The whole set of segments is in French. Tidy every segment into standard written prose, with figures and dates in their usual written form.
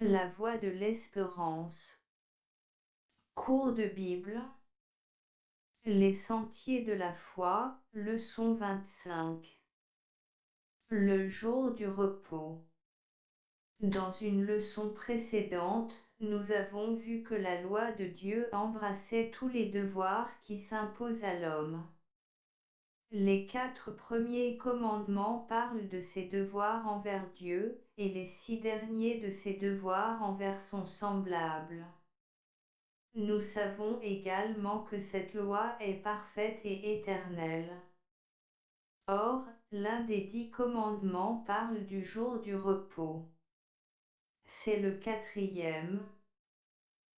La voie de l'espérance. Cours de Bible. Les sentiers de la foi, leçon 25. Le jour du repos. Dans une leçon précédente, nous avons vu que la loi de Dieu embrassait tous les devoirs qui s'imposent à l'homme. Les 4 premiers commandements parlent de ses devoirs envers Dieu, et les 6 derniers de ses devoirs envers son semblable. Nous savons également que cette loi est parfaite et éternelle. Or, l'un des 10 commandements parle du jour du repos. C'est le 4e.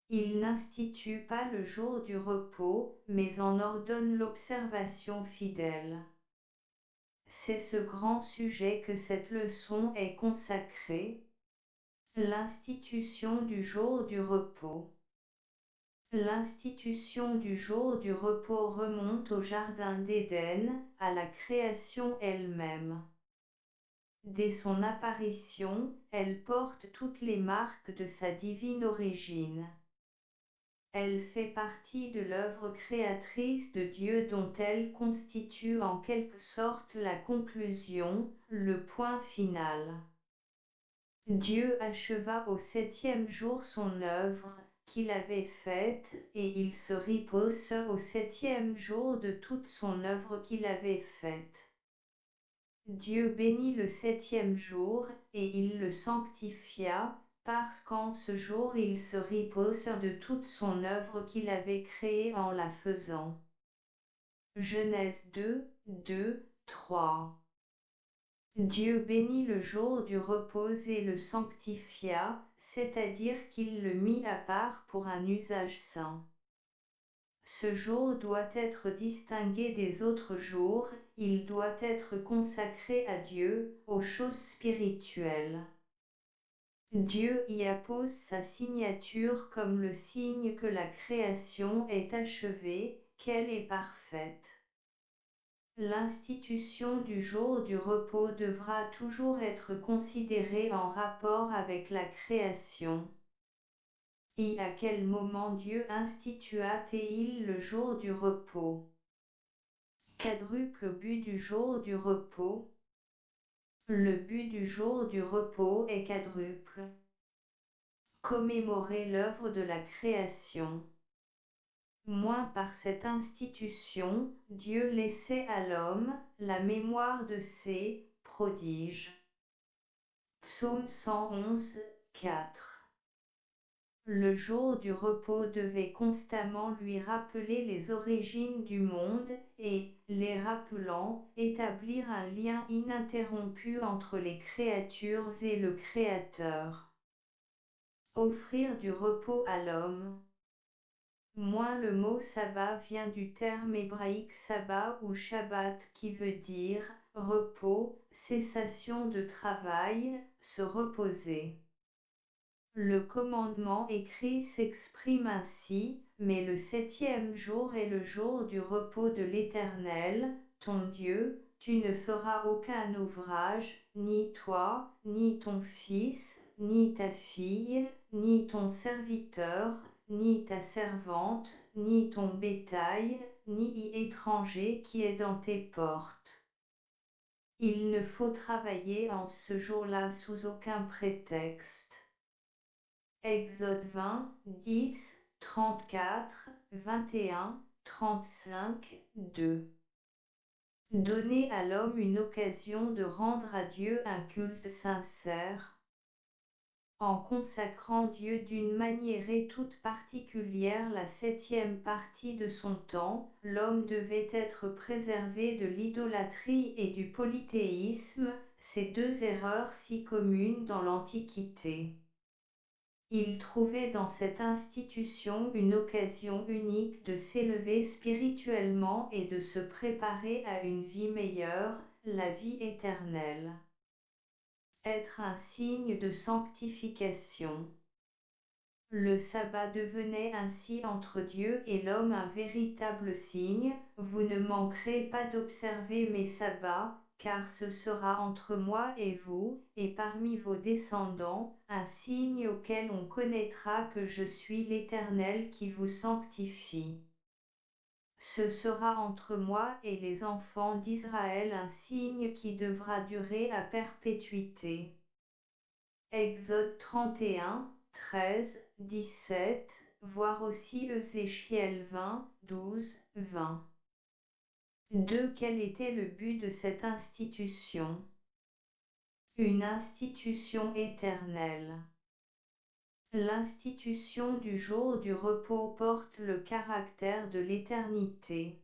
Il n'institue pas le jour du repos, mais en ordonne l'observation fidèle. C'est ce grand sujet que cette leçon est consacrée. L'institution du jour du repos. L'institution du jour du repos remonte au Jardin d'Éden, à la création elle-même. Dès son apparition, elle porte toutes les marques de sa divine origine. Elle fait partie de l'œuvre créatrice de Dieu dont elle constitue en quelque sorte la conclusion, le point final. Dieu acheva au 7e jour son œuvre qu'il avait faite, et il se repose au 7e jour de toute son œuvre qu'il avait faite. Dieu bénit le 7e jour, et il le sanctifia, parce qu'en ce jour il se repose de toute son œuvre qu'il avait créée en la faisant. Genèse 2, 2, 3. Dieu bénit le jour du repos et le sanctifia, c'est-à-dire qu'il le mit à part pour un usage saint. Ce jour doit être distingué des autres jours, il doit être consacré à Dieu, aux choses spirituelles. Dieu y appose sa signature comme le signe que la création est achevée, qu'elle est parfaite. L'institution du jour du repos devra toujours être considérée en rapport avec la création. Et à quel moment Dieu institua-t-il le jour du repos? Quadruple but du jour du repos. Le but du jour du repos est quadruple. Commémorer l'œuvre de la création. Moins par cette institution, Dieu laissait à l'homme la mémoire de ses prodiges. Psaume 111, 4. Le jour du repos devait constamment lui rappeler les origines du monde et, les rappelant, établir un lien ininterrompu entre les créatures et le Créateur. Offrir du repos à l'homme. Le mot sabbat vient du terme hébraïque sabbat ou shabbat qui veut dire repos, cessation de travail, se reposer. Le commandement écrit s'exprime ainsi, mais le 7e jour est le jour du repos de l'Éternel, ton Dieu, tu ne feras aucun ouvrage, ni toi, ni ton fils, ni ta fille, ni ton serviteur, ni ta servante, ni ton bétail, ni étranger qui est dans tes portes. Il ne faut travailler en ce jour-là sous aucun prétexte. Exode 20, 10, 34, 21, 35, 2. Donner à l'homme une occasion de rendre à Dieu un culte sincère. En consacrant Dieu d'une manière toute particulière la 7e partie de son temps, l'homme devait être préservé de l'idolâtrie et du polythéisme, ces 2 erreurs si communes dans l'Antiquité. Il trouvait dans cette institution une occasion unique de s'élever spirituellement et de se préparer à une vie meilleure, la vie éternelle. Être un signe de sanctification. Le sabbat devenait ainsi entre Dieu et l'homme un véritable signe. Vous ne manquerez pas d'observer mes sabbats, car ce sera entre moi et vous, et parmi vos descendants, un signe auquel on connaîtra que je suis l'Éternel qui vous sanctifie. Ce sera entre moi et les enfants d'Israël un signe qui devra durer à perpétuité. Exode 31, 13, 17, voir aussi Ézéchiel 20, 12, 20. 2. Quel était le but de cette institution? Une institution éternelle. L'institution du jour du repos porte le caractère de l'éternité.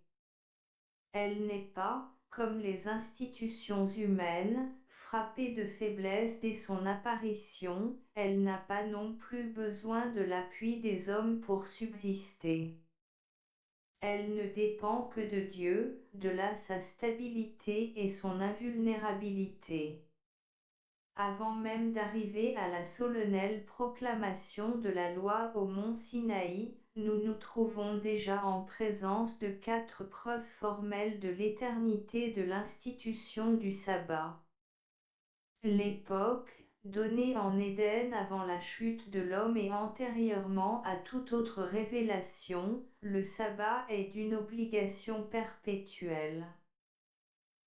Elle n'est pas, comme les institutions humaines, frappée de faiblesse dès son apparition, elle n'a pas non plus besoin de l'appui des hommes pour subsister. Elle ne dépend que de Dieu, de là sa stabilité et son invulnérabilité. Avant même d'arriver à la solennelle proclamation de la loi au mont Sinaï, nous nous trouvons déjà en présence de 4 preuves formelles de l'éternité de l'institution du sabbat. L'époque, donnée en Éden avant la chute de l'homme et antérieurement à toute autre révélation, le sabbat est d'une obligation perpétuelle.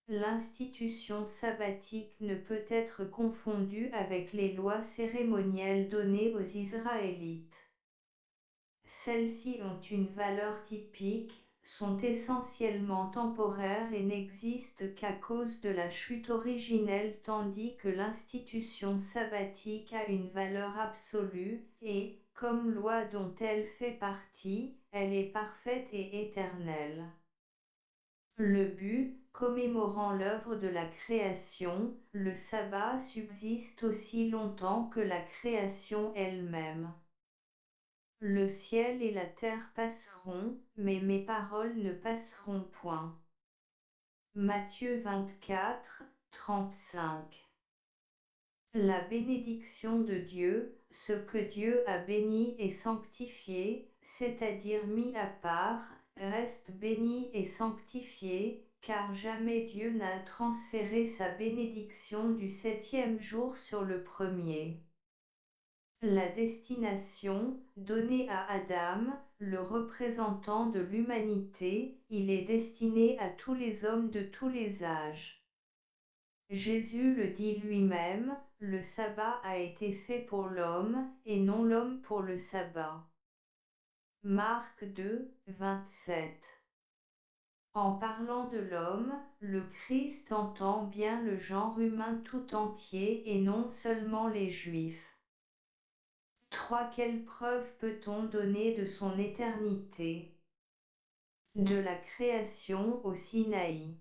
L'institution sabbatique ne peut être confondue avec les lois cérémonielles données aux Israélites. Celles-ci ont une valeur typique, sont essentiellement temporaires et n'existent qu'à cause de la chute originelle tandis que l'institution sabbatique a une valeur absolue et, comme loi dont elle fait partie, elle est parfaite et éternelle. Le but, commémorant l'œuvre de la création, le sabbat subsiste aussi longtemps que la création elle-même. Le ciel et la terre passeront, mais mes paroles ne passeront point. Matthieu 24, 35. La bénédiction de Dieu, ce que Dieu a béni et sanctifié, c'est-à-dire mis à part, reste béni et sanctifié, car jamais Dieu n'a transféré sa bénédiction du 7e jour sur le premier. La destination, donnée à Adam, le représentant de l'humanité, il est destiné à tous les hommes de tous les âges. Jésus le dit lui-même, le sabbat a été fait pour l'homme, et non l'homme pour le sabbat. Marc 2, 27. En parlant de l'homme, le Christ entend bien le genre humain tout entier et non seulement les Juifs. 3. Quelle preuve peut-on donner de son éternité? De la création au Sinaï.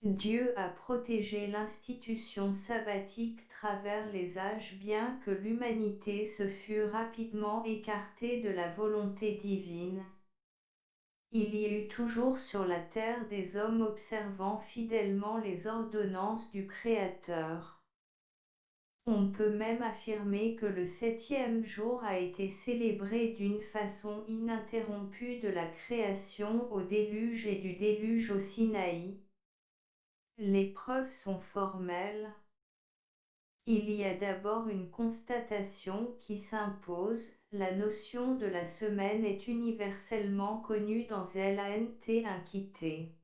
Dieu a protégé l'institution sabbatique travers les âges bien que l'humanité se fût rapidement écartée de la volonté divine. Il y eut toujours sur la terre des hommes observant fidèlement les ordonnances du Créateur. On peut même affirmer que le 7e jour a été célébré d'une façon ininterrompue de la création au déluge et du déluge au Sinaï. Les preuves sont formelles. Il y a d'abord une constatation qui s'impose, la notion de la semaine est universellement connue dans Lent Inquité.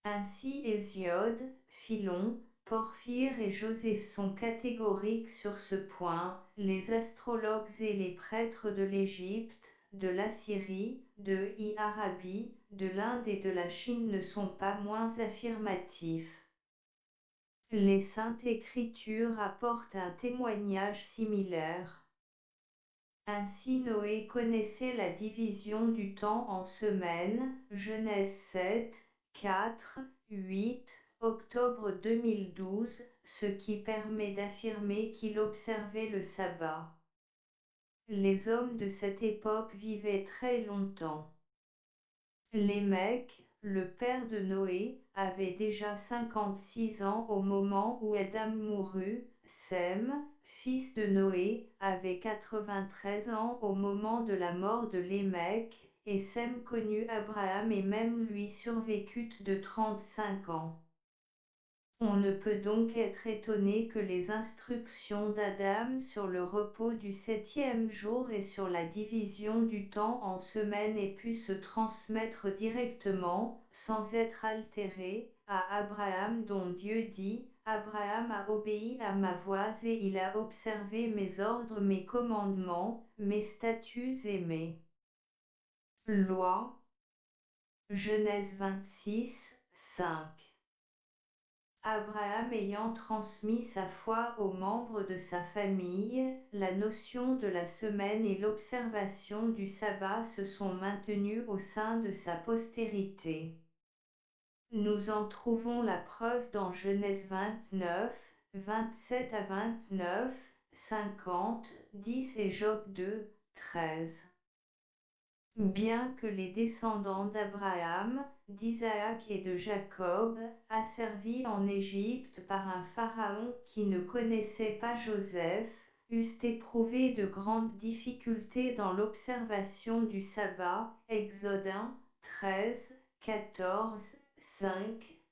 Ainsi Hésiode, Philon, Porphyre et Joseph sont catégoriques sur ce point, les astrologues et les prêtres de l'Égypte, de l'Assyrie, de l'Arabie, de l'Inde et de la Chine ne sont pas moins affirmatifs. Les Saintes Écritures apportent un témoignage similaire. Ainsi Noé connaissait la division du temps en semaines, Genèse 7, 4, 8, octobre 2012, ce qui permet d'affirmer qu'il observait le sabbat. Les hommes de cette époque vivaient très longtemps. Lémec, le père de Noé, avait déjà 56 ans au moment où Adam mourut. Sem, fils de Noé, avait 93 ans au moment de la mort de Lémec, et Sem connut Abraham et même lui survécut de 35 ans. On ne peut donc être étonné que les instructions d'Adam sur le repos du septième jour et sur la division du temps en semaines aient pu se transmettre directement, sans être altérées, à Abraham dont Dieu dit « Abraham a obéi à ma voix et il a observé mes ordres, mes commandements, mes statuts et mes lois ». Genèse 26, 5. Abraham ayant transmis sa foi aux membres de sa famille, la notion de la semaine et l'observation du sabbat se sont maintenues au sein de sa postérité. Nous en trouvons la preuve dans Genèse 29, 27 à 29, 50, 10 et Job 2, 13. Bien que les descendants d'Abraham, d'Isaac et de Jacob, asservis en Égypte par un pharaon qui ne connaissait pas Joseph, eussent éprouvé de grandes difficultés dans l'observation du sabbat, Exode 1, 13, 14, 5,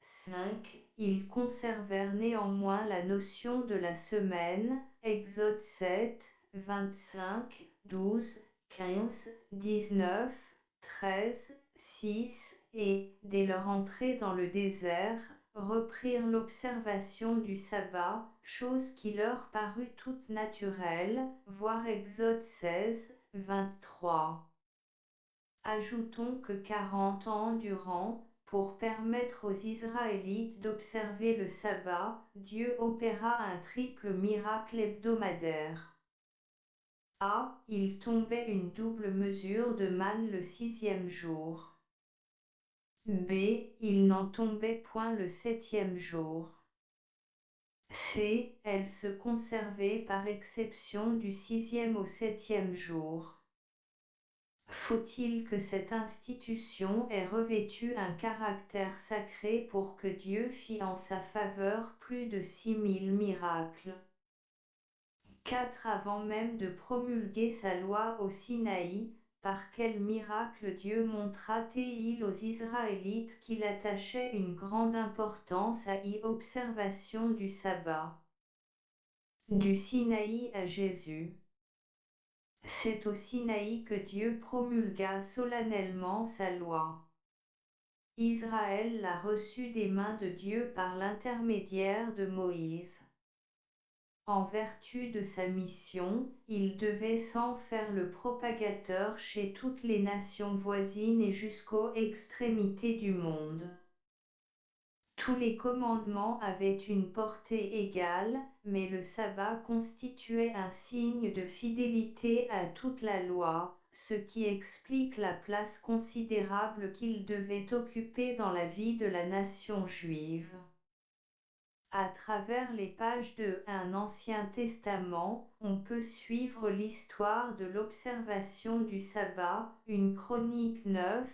5, ils conservèrent néanmoins la notion de la semaine, Exode 7, 25, 12, 15, 19, 13, 6, et, dès leur entrée dans le désert, reprirent l'observation du sabbat, chose qui leur parut toute naturelle, voir Exode 16, 23. Ajoutons que 40 ans durant, pour permettre aux Israélites d'observer le sabbat, Dieu opéra un triple miracle hebdomadaire. A. Il tombait une double mesure de manne le sixième jour. B. Il n'en tombait point le septième jour. C. Elle se conservait par exception du sixième au septième jour. Faut-il que cette institution ait revêtu un caractère sacré pour que Dieu fît en sa faveur plus de 6000 miracles? 4. Avant même de promulguer sa loi au Sinaï, par quel miracle Dieu montra-t-il aux Israélites qu'il attachait une grande importance à l'observation du sabbat? Du Sinaï à Jésus. C'est au Sinaï que Dieu promulgua solennellement sa loi. Israël l'a reçue des mains de Dieu par l'intermédiaire de Moïse. En vertu de sa mission, il devait s'en faire le propagateur chez toutes les nations voisines et jusqu'aux extrémités du monde. Tous les commandements avaient une portée égale, mais le sabbat constituait un signe de fidélité à toute la loi, ce qui explique la place considérable qu'il devait occuper dans la vie de la nation juive. À travers les pages de un Ancien Testament, on peut suivre l'histoire de l'observation du sabbat, une Chronique 9,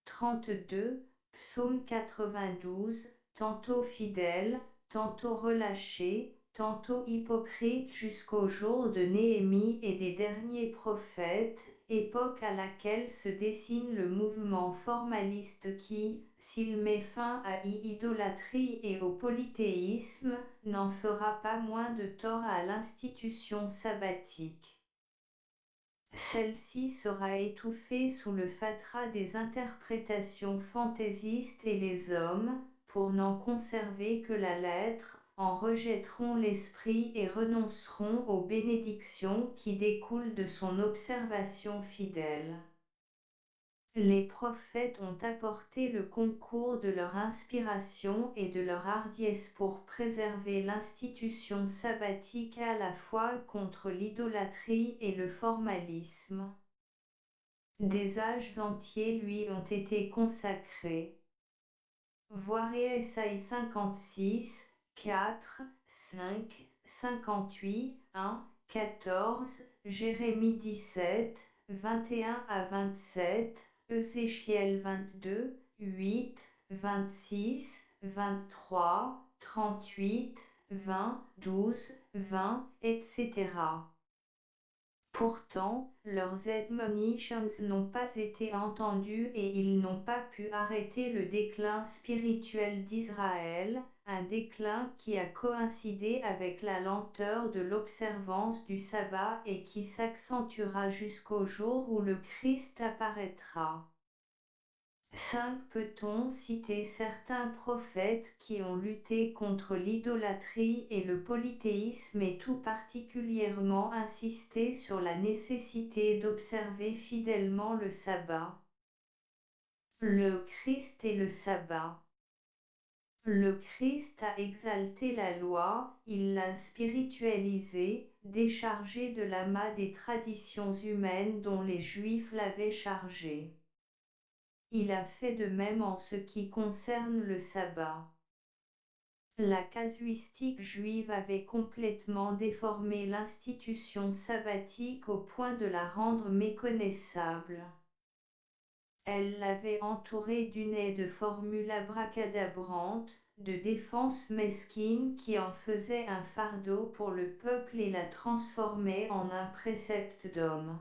32, Psaume 92, tantôt fidèle, tantôt relâché, tantôt hypocrite jusqu'au jour de Néhémie et des derniers prophètes, époque à laquelle se dessine le mouvement formaliste qui, s'il met fin à l'idolâtrie et au polythéisme, n'en fera pas moins de tort à l'institution sabbatique. Celle-ci sera étouffée sous le fatras des interprétations fantaisistes et les hommes, pour n'en conserver que la lettre, en rejetteront l'esprit et renonceront aux bénédictions qui découlent de son observation fidèle. Les prophètes ont apporté le concours de leur inspiration et de leur hardiesse pour préserver l'institution sabbatique à la fois contre l'idolâtrie et le formalisme. Des âges entiers lui ont été consacrés. Voir Ésaïe 56, 4, 5, 58, 1, 14, Jérémie 17, 21 à 27, Ézéchiel 22, 8, 26, 23, 38, 20, 12, 20, etc. Pourtant, leurs admonitions n'ont pas été entendues et ils n'ont pas pu arrêter le déclin spirituel d'Israël, un déclin qui a coïncidé avec la lenteur de l'observance du sabbat et qui s'accentuera jusqu'au jour où le Christ apparaîtra. 5. Peut-on citer certains prophètes qui ont lutté contre l'idolâtrie et le polythéisme et tout particulièrement insisté sur la nécessité d'observer fidèlement le sabbat? Le Christ et le sabbat. Le Christ a exalté la loi, il l'a spiritualisée, déchargée de l'amas des traditions humaines dont les Juifs l'avaient chargée. Il a fait de même en ce qui concerne le sabbat. La casuistique juive avait complètement déformé l'institution sabbatique au point de la rendre méconnaissable. Elle l'avait entourée d'une haie de formules abracadabrantes, de défenses mesquines qui en faisaient un fardeau pour le peuple et la transformaient en un précepte d'homme.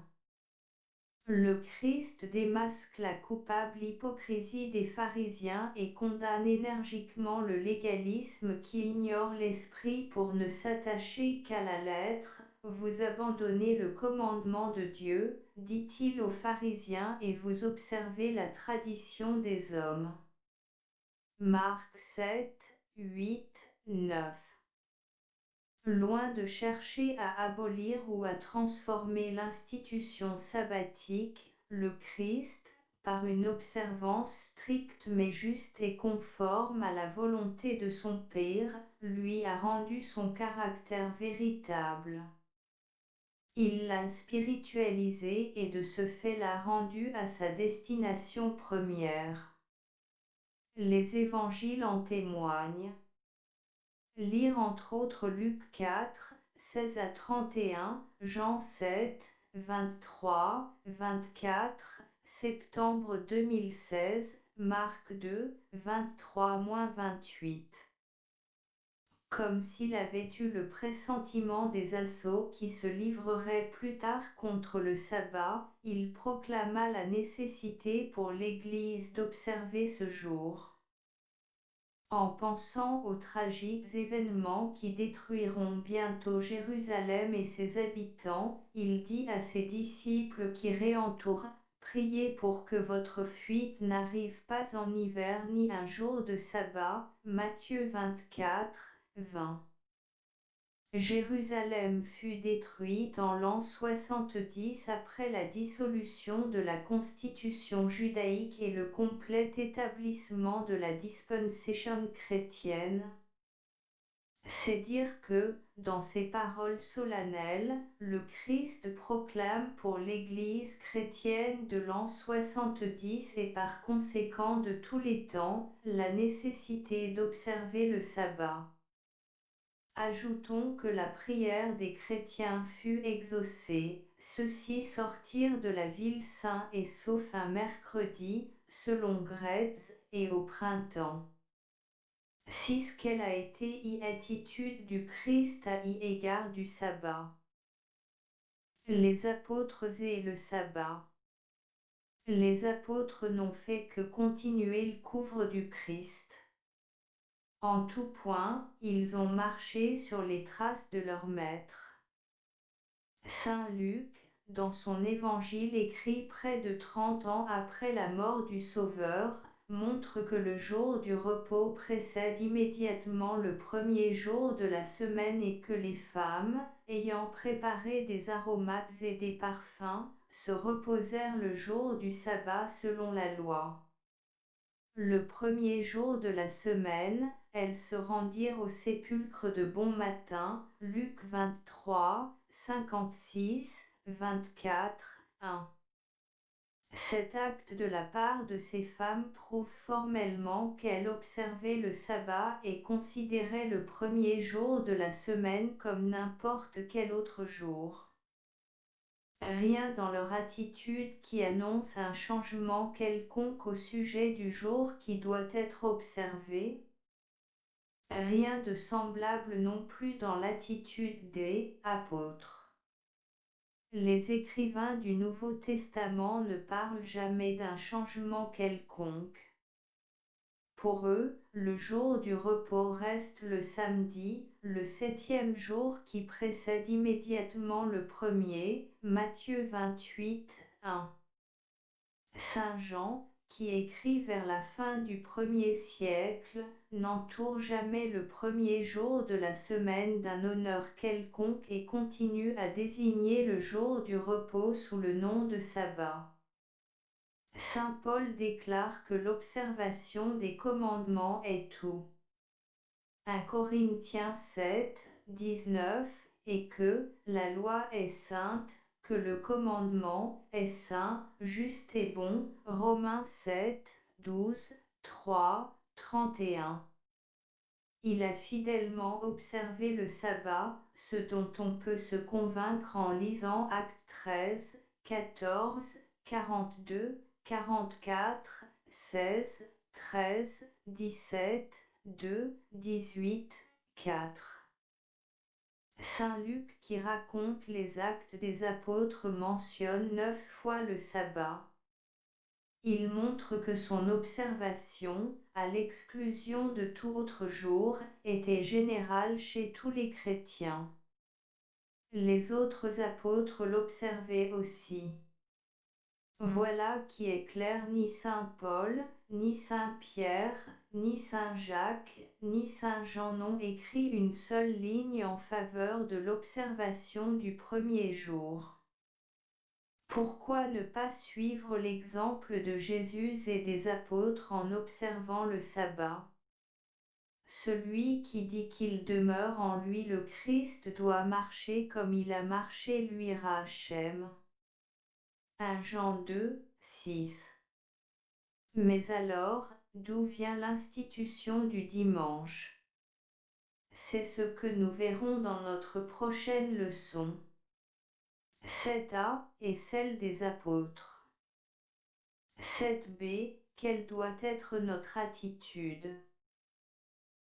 Le Christ démasque la coupable hypocrisie des pharisiens et condamne énergiquement le légalisme qui ignore l'esprit pour ne s'attacher qu'à la lettre. Vous abandonnez le commandement de Dieu, dit-il aux pharisiens, et vous observez la tradition des hommes. Marc 7, 8, 9. Loin de chercher à abolir ou à transformer l'institution sabbatique, le Christ, par une observance stricte mais juste et conforme à la volonté de son Père, lui a rendu son caractère véritable. Il l'a spiritualisé et de ce fait l'a rendu à sa destination première. Les évangiles en témoignent. Lire entre autres Luc 4, 16 à 31, Jean 7, 23, 24, septembre 2016, Marc 2, 23-28. Comme s'il avait eu le pressentiment des assauts qui se livreraient plus tard contre le sabbat, il proclama la nécessité pour l'Église d'observer ce jour. En pensant aux tragiques événements qui détruiront bientôt Jérusalem et ses habitants, il dit à ses disciples qui réentourent: priez pour que votre fuite n'arrive pas en hiver ni un jour de sabbat. Matthieu 24, 20. Jérusalem fut détruite en l'an 70 après la dissolution de la constitution judaïque et le complet établissement de la dispensation chrétienne. C'est dire que, dans ses paroles solennelles, le Christ proclame pour l'Église chrétienne de l'an 70 et par conséquent de tous les temps, la nécessité d'observer le sabbat. Ajoutons que la prière des chrétiens fut exaucée, ceux-ci sortirent de la ville sains et saufs un mercredi, selon Grèce, et au printemps. 6. Quelle a été l'attitude du Christ à l'égard du sabbat? Les apôtres et le sabbat. Les apôtres n'ont fait que continuer le couvre du Christ. En tout point, ils ont marché sur les traces de leur maître. Saint Luc, dans son évangile écrit près de 30 ans après la mort du Sauveur, montre que le jour du repos précède immédiatement le premier jour de la semaine et que les femmes, ayant préparé des aromates et des parfums, se reposèrent le jour du sabbat selon la loi. Le premier jour de la semaine, elles se rendirent au sépulcre de bon matin. Luc 23, 56, 24, 1. Cet acte de la part de ces femmes prouve formellement qu'elles observaient le sabbat et considéraient le premier jour de la semaine comme n'importe quel autre jour. Rien dans leur attitude qui annonce un changement quelconque au sujet du jour qui doit être observé. Rien de semblable non plus dans l'attitude des apôtres. Les écrivains du Nouveau Testament ne parlent jamais d'un changement quelconque. Pour eux, le jour du repos reste le samedi, le 7e jour qui précède immédiatement le premier. Matthieu 28, 1. Saint Jean, qui écrit vers la fin du 1er siècle, n'entoure jamais le premier jour de la semaine d'un honneur quelconque et continue à désigner le jour du repos sous le nom de sabbat. Saint Paul déclare que l'observation des commandements est tout. 1 Corinthiens 7, 19, et que la loi est sainte, que le commandement est saint, juste et bon. Romains 7, 12, 3, 31. Il a fidèlement observé le sabbat, ce dont on peut se convaincre en lisant Actes 13, 14, 42, 44, 16, 13, 17, 2, 18, 4. Saint Luc, qui raconte les actes des apôtres, mentionne 9 fois le sabbat. Il montre que son observation, à l'exclusion de tout autre jour, était générale chez tous les chrétiens. Les autres apôtres l'observaient aussi. Voilà qui est clair, ni saint Paul, ni saint Pierre, ni saint Jacques, ni saint Jean n'ont écrit une seule ligne en faveur de l'observation du premier jour. Pourquoi ne pas suivre l'exemple de Jésus et des apôtres en observant le sabbat? Celui qui dit qu'il demeure en lui le Christ doit marcher comme il a marché, lui Rachem. 1 Jean 2, 6. Mais alors, d'où vient l'institution du dimanche? C'est ce que nous verrons dans notre prochaine leçon. 7a est celle des apôtres. 7b, quelle doit être notre attitude?